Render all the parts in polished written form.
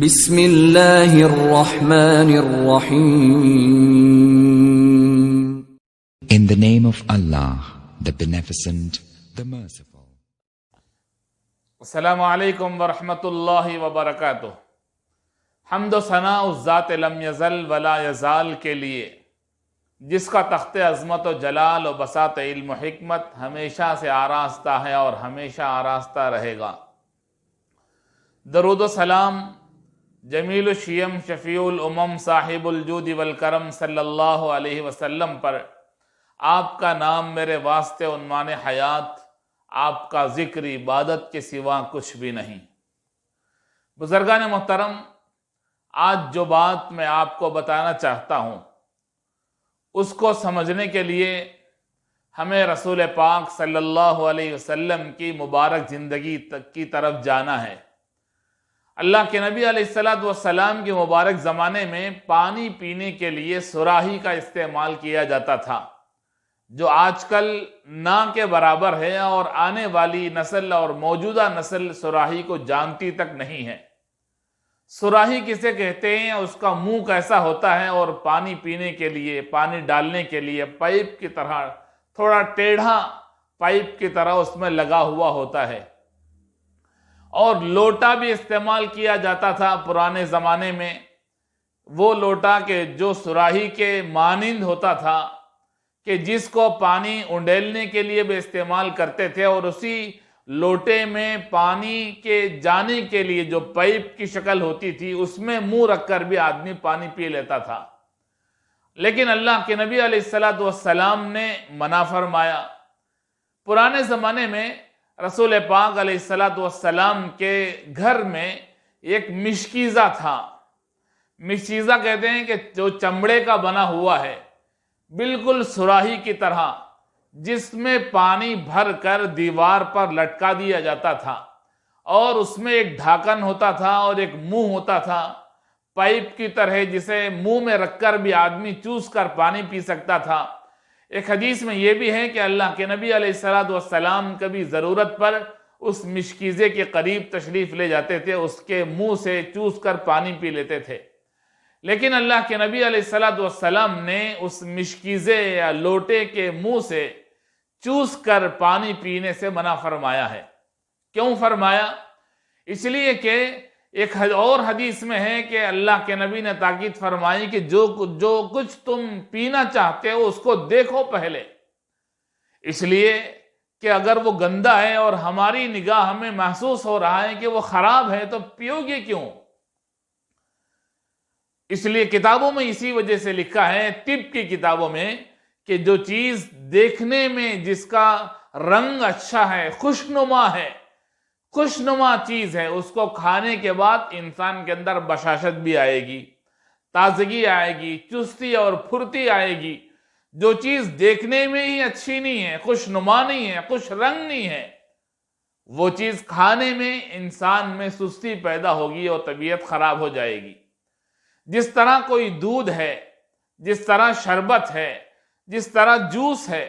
بسم اللہ الرحمن الرحیم. In the name of Allah, the Beneficent, the Merciful. السلام علیکم ورحمۃ اللہ وبرکاتہ. حمد و ثناء اس ذات لم یزل ولا یزال کے لیے جس کا تخت عظمت و جلال و بساط علم و حکمت ہمیشہ سے آراستہ ہے اور ہمیشہ آراستہ رہے گا. درود و سلام جمیل الشیم شفیع الامم صاحب الجود والکرم صلی اللہ علیہ وسلم پر. آپ کا نام میرے واسطے عنوان حیات، آپ کا ذکر عبادت کے سوا کچھ بھی نہیں. بزرگان محترم، آج جو بات میں آپ کو بتانا چاہتا ہوں اس کو سمجھنے کے لیے ہمیں رسول پاک صلی اللہ علیہ وسلم کی مبارک زندگی کی طرف جانا ہے. اللہ کے نبی علیہ السلام کے مبارک زمانے میں پانی پینے کے لیے صراحی کا استعمال کیا جاتا تھا، جو آج کل نہ کے برابر ہے، اور آنے والی نسل اور موجودہ نسل صراحی کو جانتی تک نہیں ہے. صراحی کسے کہتے ہیں، اس کا منہ کیسا ہوتا ہے، اور پانی پینے کے لیے، پانی ڈالنے کے لیے پائپ کی طرح، تھوڑا ٹیڑھا پائپ کی طرح اس میں لگا ہوا ہوتا ہے. اور لوٹا بھی استعمال کیا جاتا تھا پرانے زمانے میں، وہ لوٹا کہ جو صراحی کے مانند ہوتا تھا، کہ جس کو پانی انڈیلنے کے لیے بھی استعمال کرتے تھے، اور اسی لوٹے میں پانی کے جانے کے لیے جو پائپ کی شکل ہوتی تھی اس میں منہ رکھ کر بھی آدمی پانی پی لیتا تھا. لیکن اللہ کے نبی علیہ السلام نے منع فرمایا. پرانے زمانے میں رسول پاک علیہ السلام کے گھر میں ایک مشکیزہ تھا. مشکیزہ کہتے ہیں کہ جو چمڑے کا بنا ہوا ہے، بالکل صراحی کی طرح، جس میں پانی بھر کر دیوار پر لٹکا دیا جاتا تھا، اور اس میں ایک ڈھاکن ہوتا تھا اور ایک منہ ہوتا تھا پائپ کی طرح، جسے منہ میں رکھ کر بھی آدمی چوس کر پانی پی سکتا تھا. ایک حدیث میں یہ بھی ہے کہ اللہ کے نبی علیہ السلام کبھی ضرورت پر اس مشکیزے کے قریب تشریف لے جاتے تھے، اس کے منہ سے چوس کر پانی پی لیتے تھے. لیکن اللہ کے نبی علیہ السلام نے اس مشکیزے یا لوٹے کے منہ سے چوس کر پانی پینے سے منع فرمایا ہے. کیوں فرمایا؟ اس لیے کہ ایک اور حدیث میں ہے کہ اللہ کے نبی نے تاکید فرمائی کہ جو کچھ تم پینا چاہتے ہو اس کو دیکھو پہلے، اس لیے کہ اگر وہ گندا ہے اور ہماری نگاہ ہمیں محسوس ہو رہا ہے کہ وہ خراب ہے تو پیو گے کیوں؟ اس لیے کتابوں میں اسی وجہ سے لکھا ہے، طب کی کتابوں میں، کہ جو چیز دیکھنے میں جس کا رنگ اچھا ہے، خوشنما ہے، خوشنما چیز ہے، اس کو کھانے کے بعد انسان کے اندر بشاشت بھی آئے گی، تازگی آئے گی، چستی اور پھرتی آئے گی. جو چیز دیکھنے میں ہی اچھی نہیں ہے، خوشنما نہیں ہے، خوش رنگ نہیں ہے، وہ چیز کھانے میں انسان میں سستی پیدا ہوگی اور طبیعت خراب ہو جائے گی. جس طرح کوئی دودھ ہے، جس طرح شربت ہے، جس طرح جوس ہے،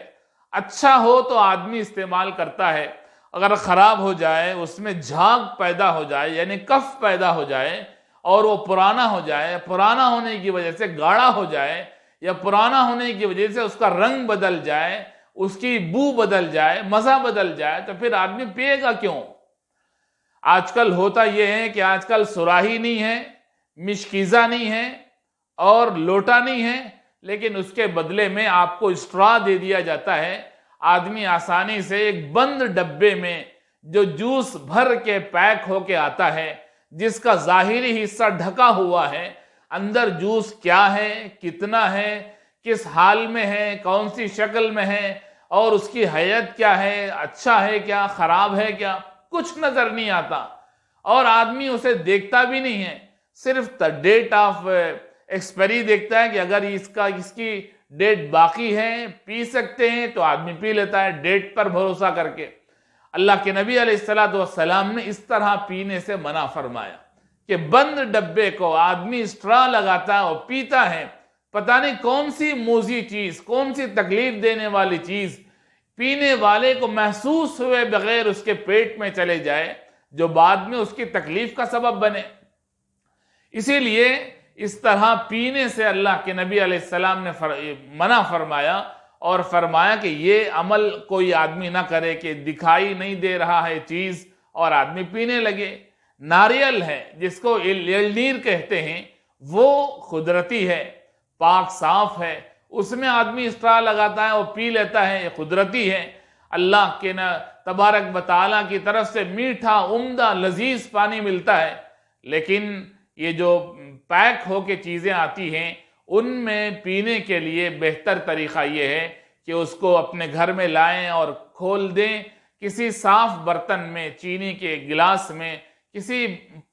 اچھا ہو تو آدمی استعمال کرتا ہے، اگر خراب ہو جائے، اس میں جھاگ پیدا ہو جائے، یعنی کف پیدا ہو جائے، اور وہ پرانا ہو جائے، پرانا ہونے کی وجہ سے گاڑھا ہو جائے، یا پرانا ہونے کی وجہ سے اس کا رنگ بدل جائے، اس کی بو بدل جائے، مزہ بدل جائے، تو پھر آدمی پیے گا کیوں؟ آج کل ہوتا یہ ہے کہ آج کل صراحی نہیں ہے، مشکیزہ نہیں ہے، اور لوٹا نہیں ہے، لیکن اس کے بدلے میں آپ کو اسٹرا دے دیا جاتا ہے. آدمی آسانی سے ایک بند ڈبے میں جو جوس بھر کے پیک ہو کے آتا ہے، جس کا ظاہری حصہ ڈھکا ہوا ہے، اندر جوس کیا ہے، کتنا ہے، کس حال میں ہے، کون سی شکل میں ہے، اور اس کی حیت کیا ہے، اچھا ہے کیا، خراب ہے کیا، کچھ نظر نہیں آتا. اور آدمی اسے دیکھتا بھی نہیں ہے، صرف ڈیٹ آف ایکسپائری دیکھتا ہے کہ اگر اس کی ڈیٹ باقی ہے، پی سکتے ہیں، تو آدمی پی لیتا ہے ڈیٹ پر بھروسہ کر کے. اللہ کے نبی علیہ السلام نے اس طرح پینے سے منع فرمایا کہ بند ڈبے کو آدمی اسٹرا لگاتا ہے اور پیتا ہے، پتہ نہیں کون سی موذی چیز، کون سی تکلیف دینے والی چیز پینے والے کو محسوس ہوئے بغیر اس کے پیٹ میں چلے جائے، جو بعد میں اس کی تکلیف کا سبب بنے. اسی لیے اس طرح پینے سے اللہ کے نبی علیہ السلام نے منع فرمایا، اور فرمایا کہ یہ عمل کوئی آدمی نہ کرے کہ دکھائی نہیں دے رہا ہے چیز اور آدمی پینے لگے۔ ناریل ہے جس کو یلنیر کہتے ہیں، وہ قدرتی ہے، پاک صاف ہے، اس میں آدمی اسٹرا لگاتا ہے اور پی لیتا ہے، یہ قدرتی ہے۔ اللہ کے تبارک و تعالیٰ کی طرف سے میٹھا عمدہ لذیذ پانی ملتا ہے، لیکن یہ جو پیک ہو کے چیزیں آتی ہیں ان میں پینے کے لیے بہتر طریقہ یہ ہے کہ اس کو اپنے گھر میں لائیں اور کھول دیں، کسی صاف برتن میں، چینی کے گلاس میں، کسی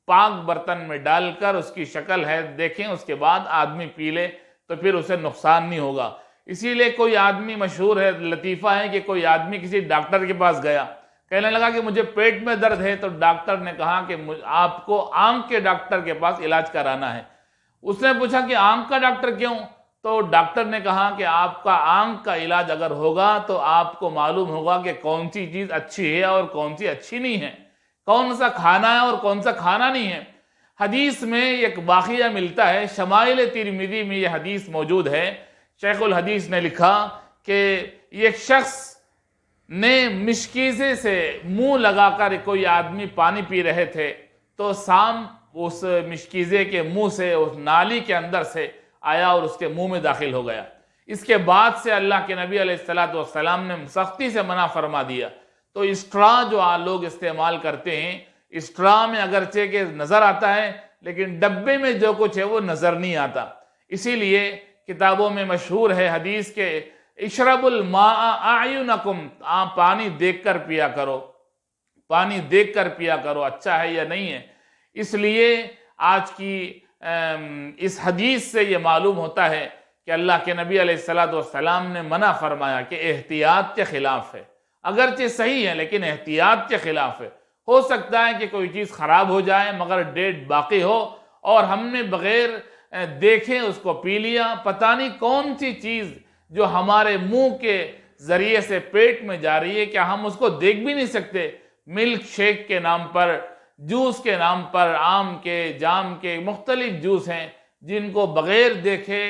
پاک برتن میں ڈال کر اس کی شکل ہے دیکھیں، اس کے بعد آدمی پی لے تو پھر اسے نقصان نہیں ہوگا۔ اسی لیے کوئی آدمی، مشہور ہے، لطیفہ ہے کہ کوئی آدمی کسی ڈاکٹر کے پاس گیا، کہنے لگا کہ مجھے پیٹ میں درد ہے، تو ڈاکٹر نے کہا کہ آپ کو آنکھ کے ڈاکٹر کے پاس علاج کرانا ہے۔ اس نے پوچھا کہ آنکھ کا ڈاکٹر کیوں؟ تو ڈاکٹر نے کہا کہ آپ کا آنکھ کا علاج اگر ہوگا تو آپ کو معلوم ہوگا کہ کون سی چیز اچھی ہے اور کون سی اچھی نہیں ہے، کون سا کھانا ہے اور کون سا کھانا نہیں ہے۔ حدیث میں ایک واقعہ ملتا ہے، شمائل ترمذی میں یہ حدیث موجود ہے۔ شیخ الحدیث نے لکھا کہ ایک شخص نے مشکیزے سے منہ لگا کر، کوئی آدمی پانی پی رہے تھے تو سام اس مشکیزے کے منہ سے، اس نالی کے اندر سے آیا اور اس کے منہ میں داخل ہو گیا۔ اس کے بعد سے اللہ کے نبی علیہ السلام نے سختی سے منع فرما دیا۔ تو اسٹرا جو لوگ استعمال کرتے ہیں، اسٹرا میں اگرچہ کہ نظر آتا ہے لیکن ڈبے میں جو کچھ ہے وہ نظر نہیں آتا۔ اسی لیے کتابوں میں مشہور ہے حدیث کے اشرب الماء اعینکم، آپ پانی دیکھ کر پیا کرو، پانی دیکھ کر پیا کرو اچھا ہے یا نہیں ہے۔ اس لیے آج کی اس حدیث سے یہ معلوم ہوتا ہے کہ اللہ کے نبی علیہ السلام نے منع فرمایا کہ احتیاط کے خلاف ہے، اگرچہ صحیح ہے لیکن احتیاط کے خلاف ہے۔ ہو سکتا ہے کہ کوئی چیز خراب ہو جائے مگر ڈیٹ باقی ہو اور ہم نے بغیر دیکھے اس کو پی لیا، پتہ نہیں کون سی چیز جو ہمارے منہ کے ذریعے سے پیٹ میں جا رہی ہے، کیا ہم اس کو دیکھ بھی نہیں سکتے؟ ملک شیک کے نام پر، جوس کے نام پر، آم کے، جام کے مختلف جوس ہیں جن کو بغیر دیکھے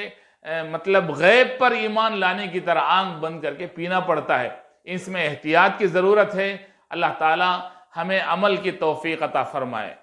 مطلب غیب پر ایمان لانے کی طرح آنکھ بند کر کے پینا پڑتا ہے۔ اس میں احتیاط کی ضرورت ہے۔ اللہ تعالی ہمیں عمل کی توفیق عطا فرمائے۔